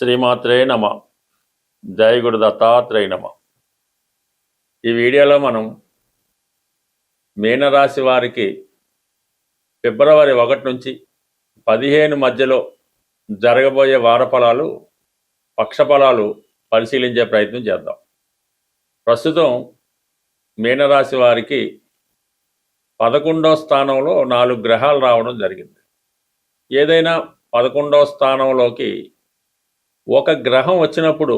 శ్రీమాత్రే నమ. జై గురు దత్తాత్రేయ నమ. ఈ వీడియోలో మనం మీనరాశి వారికి ఫిబ్రవరి 1 నుంచి 15 మధ్యలో జరగబోయే వారఫలాలు, పక్షఫలాలు పరిశీలించే ప్రయత్నం చేద్దాం. ప్రస్తుతం మీనరాశి వారికి 11వ స్థానంలో 4 గ్రహాలు రావడం జరిగింది. ఏదైనా 11వ స్థానంలోకి ఒక గ్రహం వచ్చినప్పుడు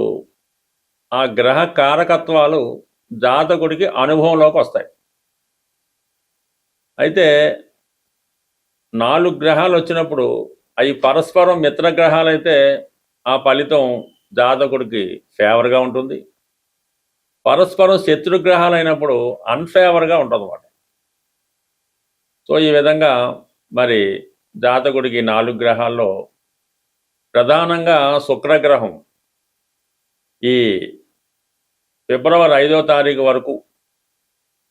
ఆ గ్రహ కారకత్వాలు జాతకుడికి అనుభవంలోకి వస్తాయి. అయితే 4 గ్రహాలు వచ్చినప్పుడు అవి పరస్పరం మిత్రగ్రహాలు అయితే ఆ ఫలితం జాతకుడికి ఫేవర్గా ఉంటుంది. పరస్పరం శత్రుగ్రహాలు అయినప్పుడు అన్ఫేవర్గా ఉంటుంది అన్నమాట. సో ఈ విధంగా మరి జాతకుడికి 4 గ్రహాల్లో ప్రధానంగా శుక్రగ్రహం ఈ ఫిబ్రవరి 5వ తారీఖు వరకు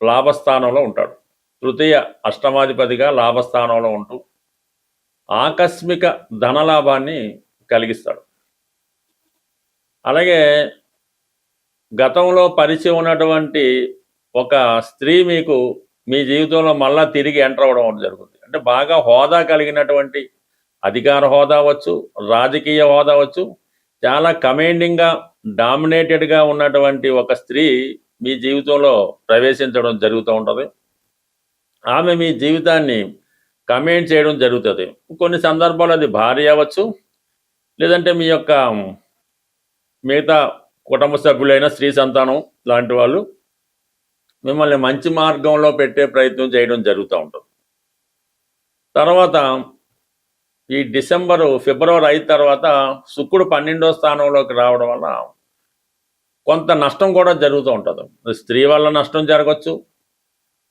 లాభస్థానంలో ఉంటాడు. తృతీయ అష్టమాధిపతిగా లాభస్థానంలో ఉంటూ ఆకస్మిక ధనలాభాన్ని కలిగిస్తాడు. అలాగే గతంలో పరిచయం ఉన్నటువంటి ఒక స్త్రీ మీకు మీ జీవితంలో మళ్ళా తిరిగి ఎంటర్ అవ్వడం జరుగుతుంది. అంటే బాగా హోదా కలిగినటువంటి అధికార హోదా అవ్వచ్చు, రాజకీయ హోదా అవ్వచ్చు, చాలా కమాండింగ్గా డామినేటెడ్గా ఉన్నటువంటి ఒక స్త్రీ మీ జీవితంలో ప్రవేశించడం జరుగుతూ ఉంటుంది. ఆమె మీ జీవితాన్ని కమాండ్ చేయడం జరుగుతుంది. కొన్ని సందర్భాలు అది భార్య అవ్వచ్చు, లేదంటే మీ యొక్క మిగతా కుటుంబ సభ్యులైన స్త్రీ సంతానం లాంటి వాళ్ళు మిమ్మల్ని మంచి మార్గంలో పెట్టే ప్రయత్నం చేయడం జరుగుతూ ఉంటుంది. తర్వాత ఈ ఫిబ్రవరి 5 తర్వాత శుక్రుడు 12వ స్థానంలోకి రావడం వల్ల కొంత నష్టం కూడా జరుగుతూ ఉంటుంది. స్త్రీ వల్ల నష్టం జరగవచ్చు,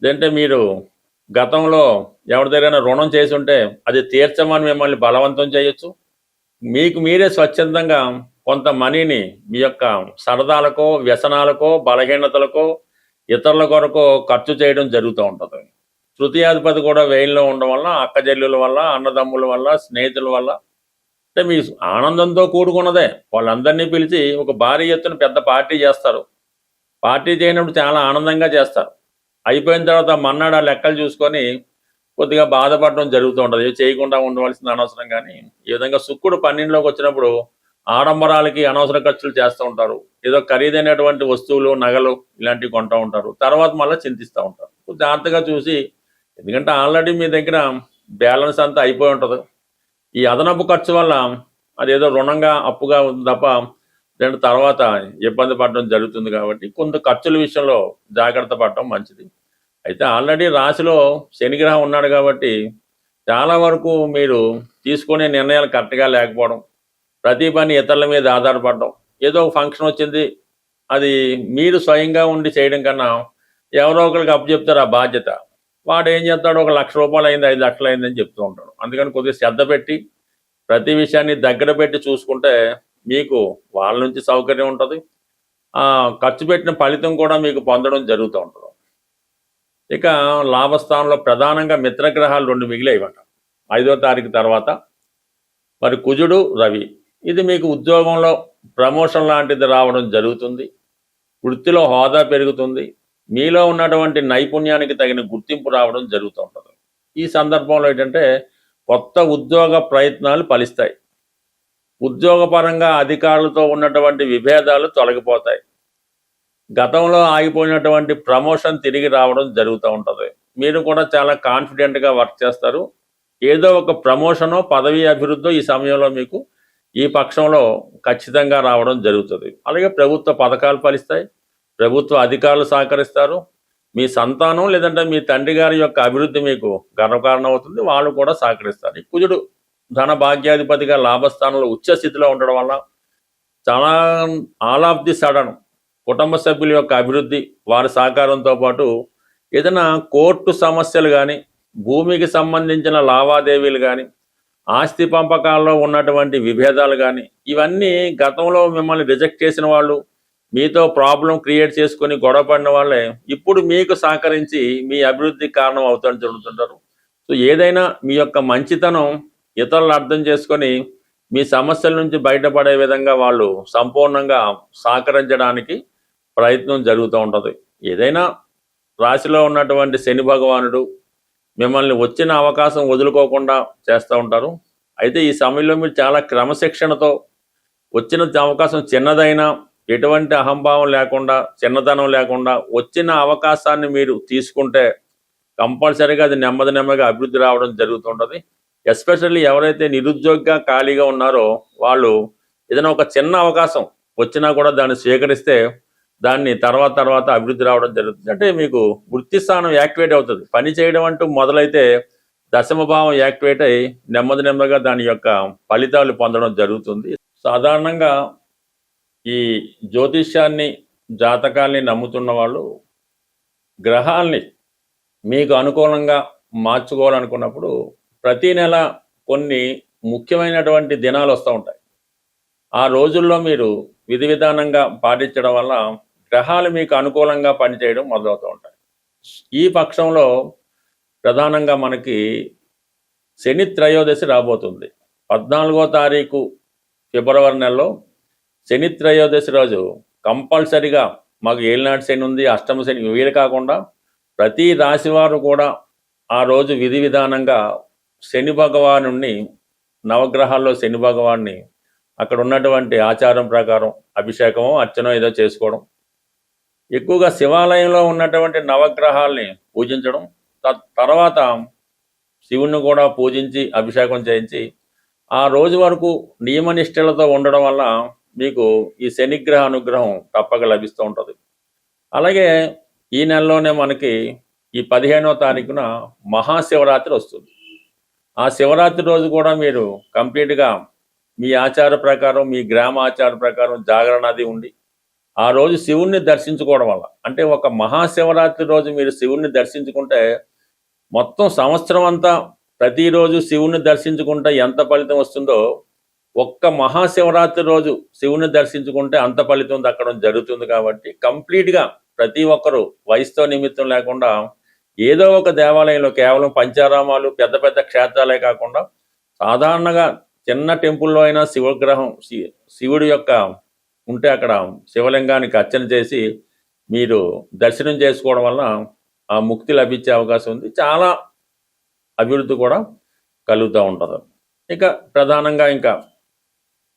లేదంటే మీరు గతంలో ఎవరి దగ్గరైనా రుణం చేసి ఉంటే అది తీర్చమని మిమ్మల్ని బలవంతం చేయొచ్చు. మీకు మీరే స్వచ్ఛందంగా కొంత మనీని మీ యొక్క సరదాలకో, వ్యసనాలకో, బలహీనతలకో, ఇతరుల కొరకు ఖర్చు చేయడం జరుగుతూ ఉంటుంది. తృతీయాధిపతి కూడా వ్యయంలో ఉండడం వల్ల అక్కజల్లుల వల్ల, అన్నదమ్ముల వల్ల, స్నేహితుల వల్ల, అంటే మీ ఆనందంతో కూడుకున్నదే వాళ్ళందరినీ పిలిచి ఒక భారీ ఎత్తున పెద్ద పార్టీ చేస్తారు. పార్టీ చేయనప్పుడు చాలా ఆనందంగా చేస్తారు. అయిపోయిన తర్వాత మన్నాడు ఆ లెక్కలు చూసుకొని కొద్దిగా బాధపడడం జరుగుతూ ఉంటుంది. చేయకుండా ఉండవలసింది అనవసరం. కానీ ఈ విధంగా శుక్రుడు 12లోకి వచ్చినప్పుడు ఆడంబరాలకి అనవసర ఖర్చులు చేస్తూ ఉంటారు. ఏదో ఖరీదైనటువంటి వస్తువులు, నగలు ఇలాంటివి కొంటూ ఉంటారు. తర్వాత మళ్ళీ చింతిస్తూ ఉంటారు. జాగ్రత్తగా చూసి, ఎందుకంటే ఆల్రెడీ మీ దగ్గర బ్యాలెన్స్ అంతా అయిపోయి ఉంటుంది. ఈ అదనపు ఖర్చు వల్ల అదేదో రుణంగా అప్పుగా ఉంది తప్ప దాని తర్వాత ఇబ్బంది పడడం జరుగుతుంది. కాబట్టి కొంత ఖర్చుల విషయంలో జాగ్రత్త పడటం మంచిది. అయితే ఆల్రెడీ రాశిలో శనిగ్రహం ఉన్నాడు కాబట్టి చాలా వరకు మీరు తీసుకునే నిర్ణయాలు కరెక్ట్గా లేకపోవడం, ప్రతి పని ఇతరుల మీద ఆధారపడడం, ఏదో ఒక ఫంక్షన్ వచ్చింది అది మీరు స్వయంగా ఉండి చేయడం కన్నా ఎవరో ఒకరికి అప్పచెప్తారు ఆ బాధ్యత. వాడు ఏం చేస్తాడు, 1 లక్ష రూపాయలు అయింది, 5 లక్షలు అయిందని చెప్తూ ఉంటాడు. అందుకని కొద్దిగా శ్రద్ధ పెట్టి ప్రతి విషయాన్ని దగ్గర పెట్టి చూసుకుంటే మీకు వాళ్ళ నుంచి సౌకర్యం ఉంటుంది. ఖర్చు పెట్టిన ఫలితం కూడా మీకు పొందడం జరుగుతూ ఉంటుంది. ఇక లాభస్థానంలో ప్రధానంగా మిత్రగ్రహాలు 2 మిగిలేవట 5వ తారీఖు తర్వాత. మరి కుజుడు, రవి, ఇది మీకు ఉద్యోగంలో ప్రమోషన్ లాంటిది రావడం జరుగుతుంది. వృత్తిలో హోదా పెరుగుతుంది. మీలో ఉన్నటువంటి నైపుణ్యానికి తగిన గుర్తింపు రావడం జరుగుతూ ఉంటుంది. ఈ సందర్భంలో ఏంటంటే కొత్త ఉద్యోగ ప్రయత్నాలు ఫలిస్తాయి. ఉద్యోగపరంగా అధికారులతో ఉన్నటువంటి విభేదాలు తొలగిపోతాయి. గతంలో ఆగిపోయినటువంటి ప్రమోషన్ తిరిగి రావడం జరుగుతూ ఉంటుంది. మీరు కూడా చాలా కాన్ఫిడెంట్గా వర్క్ చేస్తారు. ఏదో ఒక ప్రమోషనో, పదవీ అభివృద్ధో ఈ సమయంలో మీకు ఈ పక్షంలో ఖచ్చితంగా రావడం జరుగుతుంది. అలాగే ప్రభుత్వ పథకాలు ఫలిస్తాయి. ప్రభుత్వ అధికారులు సహకరిస్తారు. మీ సంతానం లేదంటే మీ తండ్రి గారి యొక్క అభివృద్ధి మీకు గర్వకారణం అవుతుంది. వాళ్ళు కూడా సహకరిస్తారు. కుజుడు ధన భాగ్యాధిపతిగా లాభస్థానంలో ఉచ్చస్థితిలో ఉండడం వల్ల చాలా ఆల్ ఆఫ్ ది సడన్ కుటుంబ సభ్యుల యొక్క అభివృద్ధి, వారి సహకారంతో పాటు ఏదైనా కోర్టు సమస్యలు కానీ, భూమికి సంబంధించిన లావాదేవీలు కానీ, ఆస్తి పంపకాల్లో ఉన్నటువంటి విభేదాలు కానీ, ఇవన్నీ గతంలో మిమ్మల్ని రిజెక్ట్ చేసిన వాళ్ళు, మీతో ప్రాబ్లం క్రియేట్ చేసుకొని గొడవపడిన వాళ్ళే ఇప్పుడు మీకు సహకరించి మీ అభివృద్ధికి కారణం అవుతారని జరుగుతుంటారు. సో ఏదైనా మీ యొక్క మంచితనం ఇతరులు అర్థం చేసుకొని మీ సమస్యల నుంచి బయటపడే విధంగా వాళ్ళు సంపూర్ణంగా సహకరించడానికి ప్రయత్నం జరుగుతూ ఉంటుంది. ఏదైనా రాశిలో ఉన్నటువంటి శని భగవానుడు మిమ్మల్ని వచ్చిన అవకాశం వదులుకోకుండా చేస్తూ ఉంటారు. అయితే ఈ సమయంలో మీరు చాలా క్రమశిక్షణతో వచ్చిన అవకాశం చిన్నదైనా ఎటువంటి అహంభావం లేకుండా, చిన్నతనం లేకుండా వచ్చిన అవకాశాన్ని మీరు తీసుకుంటే కంపల్సరీగా అది నెమ్మదిగా అభివృద్ధి రావడం జరుగుతుంటుంది. ఎస్పెషల్లీ ఎవరైతే నిరుద్యోగిగా ఖాళీగా ఉన్నారో వాళ్ళు ఏదైనా ఒక చిన్న అవకాశం వచ్చినా కూడా దాన్ని స్వీకరిస్తే దాన్ని తర్వాత అభివృద్ధి రావడం జరుగుతుంది. అంటే మీకు వృత్తి స్థానం యాక్టివేట్ అవుతుంది. పని చేయడం అంటూ మొదలైతే దశమ భావం యాక్టివేట్ అయి నెమ్మదిగా దాని యొక్క ఫలితాలు పొందడం జరుగుతుంది. సాధారణంగా ఈ జ్యోతిష్యాన్ని, జాతకాల్ని నమ్ముతున్న వాళ్ళు గ్రహాల్ని మీకు అనుకూలంగా మార్చుకోవాలనుకున్నప్పుడు ప్రతి నెల కొన్ని ముఖ్యమైనటువంటి దినాలు వస్తూ ఉంటాయి. ఆ రోజుల్లో మీరు విధి విధానంగా పాటించడం వల్ల గ్రహాలు మీకు అనుకూలంగా పనిచేయడం మొదలవుతూ ఉంటాయి. ఈ పక్షంలో ప్రధానంగా మనకి శని త్రయోదశి రాబోతుంది. 14వ తారీఖు ఫిబ్రవరి నెలలో శని త్రయోదశి రోజు కంపల్సరిగా మాకు ఏలినాటి శని ఉంది, అష్టమ శని, వీలు కాకుండా ప్రతి రాశివారు కూడా ఆ రోజు విధి విధానంగా శని భగవాను నవగ్రహాల్లో శని భగవాన్ని అక్కడ ఉన్నటువంటి ఆచారం ప్రకారం అభిషేకమో అర్చనో ఏదో చేసుకోవడం, ఎక్కువగా శివాలయంలో ఉన్నటువంటి నవగ్రహాల్ని పూజించడం, తర్వాత శివుణ్ణి కూడా పూజించి అభిషేకం చేయించి ఆ రోజు వరకు నియమనిష్టలతో ఉండడం వల్ల మీకు ఈ శనిగ్రహ అనుగ్రహం తప్పక లభిస్తూ ఉంటుంది. అలాగే ఈ నెలలోనే మనకి ఈ 15వ తారీఖున మహాశివరాత్రి వస్తుంది. ఆ శివరాత్రి రోజు కూడా మీరు కంప్లీట్గా మీ ఆచార ప్రకారం, మీ గ్రామ ఆచార ప్రకారం జాగరణ అది ఉండి ఆ రోజు శివుణ్ణి దర్శించుకోవడం వల్ల, అంటే ఒక మహాశివరాత్రి రోజు మీరు శివుణ్ణి దర్శించుకుంటే మొత్తం సంవత్సరం అంతా ప్రతిరోజు శివుణ్ణి దర్శించుకుంటే ఎంత ఫలితం వస్తుందో ఒక్క మహాశివరాత్రి రోజు శివుని దర్శించుకుంటే అంత ఫలితం దక్కడం జరుగుతుంది. కాబట్టి కంప్లీట్గా ప్రతి ఒక్కరూ వయసుతో నిమిత్తం లేకుండా ఏదో ఒక దేవాలయంలో, కేవలం పంచారామాలు పెద్ద పెద్ద క్షేత్రాలే కాకుండా సాధారణంగా చిన్న టెంపుల్లో అయినా శివగ్రహం, శివుడి యొక్క ఉంటే అక్కడ శివలింగానికి అర్చన చేసి మీరు దర్శనం చేసుకోవడం వల్ల ఆ ముక్తి లభించే అవకాశం ఉంది. చాలా అభివృద్ధి కూడా కలుగుతూ ఉంటుంది. ఇక ప్రధానంగా ఇంకా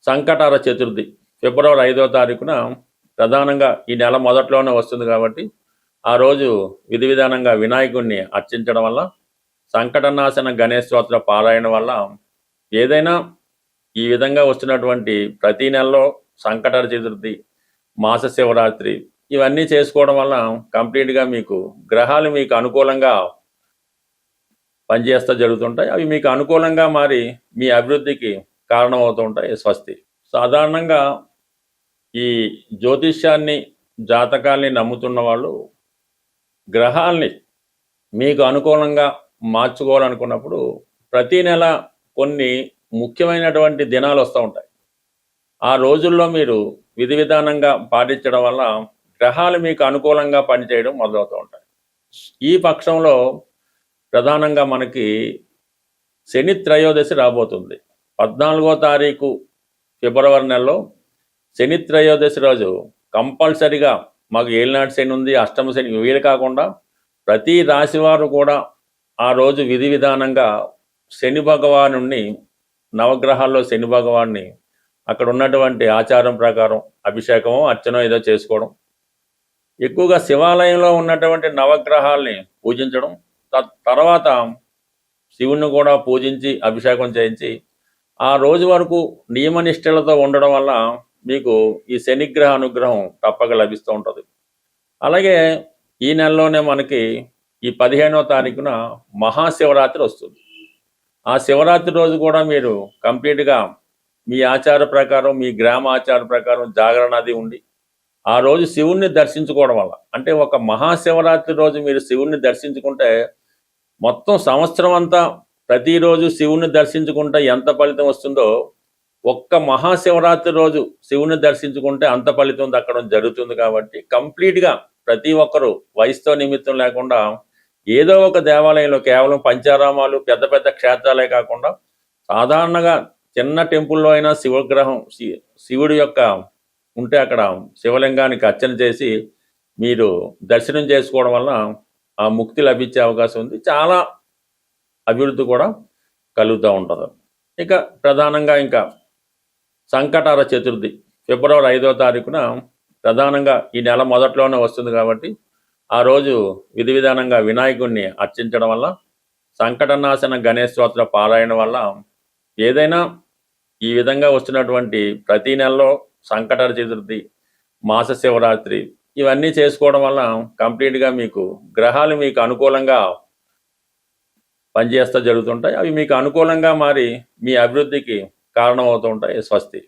సంకటార చతుర్థి ఫిబ్రవరి 5వ తారీఖున ప్రధానంగా ఈ నెల మొదట్లోనే వస్తుంది. కాబట్టి ఆ రోజు విధి విధానంగా వినాయకుడిని అర్చించడం వల్ల, సంకటనాశన గణేష్ స్తోత్ర పారాయణ వల్ల, ఏదైనా ఈ విధంగా వస్తున్నటువంటి ప్రతి నెలలో సంకటార చతుర్థి, మాస శివరాత్రి ఇవన్నీ చేసుకోవడం వల్ల కంప్లీట్గా మీకు గ్రహాలు మీకు అనుకూలంగా పనిచేస్తూ జరుగుతుంటాయి. అవి మీకు అనుకూలంగా మారి మీ అభివృద్ధికి కారణమవుతూ ఉంటాయి. స్వస్తి. సాధారణంగా ఈ జ్యోతిష్యాన్ని, జాతకాల్ని నమ్ముతున్న వాళ్ళు గ్రహాల్ని మీకు అనుకూలంగా మార్చుకోవాలనుకున్నప్పుడు ప్రతి నెల కొన్ని ముఖ్యమైనటువంటి దినాలు వస్తూ ఉంటాయి. ఆ రోజుల్లో మీరు విధి విధానంగా పాటించడం వల్ల గ్రహాలు మీకు అనుకూలంగా పనిచేయడం మొదలవుతూ ఉంటాయి. ఈ పక్షంలో ప్రధానంగా మనకి శని త్రయోదశి రాబోతుంది. 14వ తారీఖు ఫిబ్రవరి నెలలో శని త్రయోదశి రోజు కంపల్సరిగా మాకు ఏలినాటి శని ఉంది, అష్టమ శని, వీలు కాకుండా ప్రతి రాశివారు కూడా ఆ రోజు విధి విధానంగా శని భగవాను నవగ్రహాల్లో శని భగవాన్ని అక్కడ ఉన్నటువంటి ఆచారం ప్రకారం అభిషేకమో అర్చనో ఏదో చేసుకోవడం, ఎక్కువగా శివాలయంలో ఉన్నటువంటి నవగ్రహాల్ని పూజించడం, తర్వాత శివుణ్ణి కూడా పూజించి అభిషేకం చేయించి ఆ రోజు వరకు నియమనిష్టలతో ఉండడం వల్ల మీకు ఈ శనిగ్రహ అనుగ్రహం తప్పక లభిస్తూ ఉంటుంది. అలాగే ఈ నెలలోనే మనకి ఈ 15వ తారీఖున మహాశివరాత్రి వస్తుంది. ఆ శివరాత్రి రోజు కూడా మీరు కంప్లీట్గా మీ ఆచార ప్రకారం, మీ గ్రామ ఆచార ప్రకారం జాగరణ అది ఉండి ఆ రోజు శివుణ్ణి దర్శించుకోవడం వల్ల, అంటే ఒక మహాశివరాత్రి రోజు మీరు శివుణ్ణి దర్శించుకుంటే మొత్తం సంవత్సరం అంతా ప్రతిరోజు శివుణ్ణి దర్శించుకుంటే ఎంత ఫలితం వస్తుందో ఒక్క మహాశివరాత్రి రోజు శివుని దర్శించుకుంటే అంత ఫలితం దక్కడం జరుగుతుంది. కాబట్టి కంప్లీట్గా ప్రతి ఒక్కరూ వయసుతో నిమిత్తం లేకుండా ఏదో ఒక దేవాలయంలో, కేవలం పంచారామాలు పెద్ద పెద్ద క్షేత్రాలే కాకుండా సాధారణంగా చిన్న టెంపుల్లో అయినా శివగ్రహం శివుడి యొక్క ఉంటే అక్కడ శివలింగానికి అర్చన చేసి మీరు దర్శనం చేసుకోవడం వల్ల ఆ ముక్తి లభించే అవకాశం ఉంది. చాలా అభివృద్ధి కూడా కలుగుతూ ఉంటుంది. ఇక ప్రధానంగా ఇంకా సంకటహర చతుర్థి ఫిబ్రవరి 5వ తారీఖున ప్రధానంగా ఈ నెల మొదట్లోనే వస్తుంది కాబట్టి ఆ రోజు విధి విధానంగా వినాయకుడిని అర్చించడం వల్ల, సంకటనాశన గణేష్ స్తోత్ర పారాయణ వల్ల ఏదైనా ఈ విధంగా వస్తున్నటువంటి ప్రతి నెలలో సంకటహర చతుర్థి, మాస శివరాత్రి ఇవన్నీ చేసుకోవడం వల్ల కంప్లీట్గా మీకు గ్రహాలు మీకు అనుకూలంగా పనిచేస్తూ జరుగుతుంటాయి. అవి మీకు అనుకూలంగా మారి మీ అభివృద్ధికి కారణమవుతూ ఉంటాయి. స్వస్తి.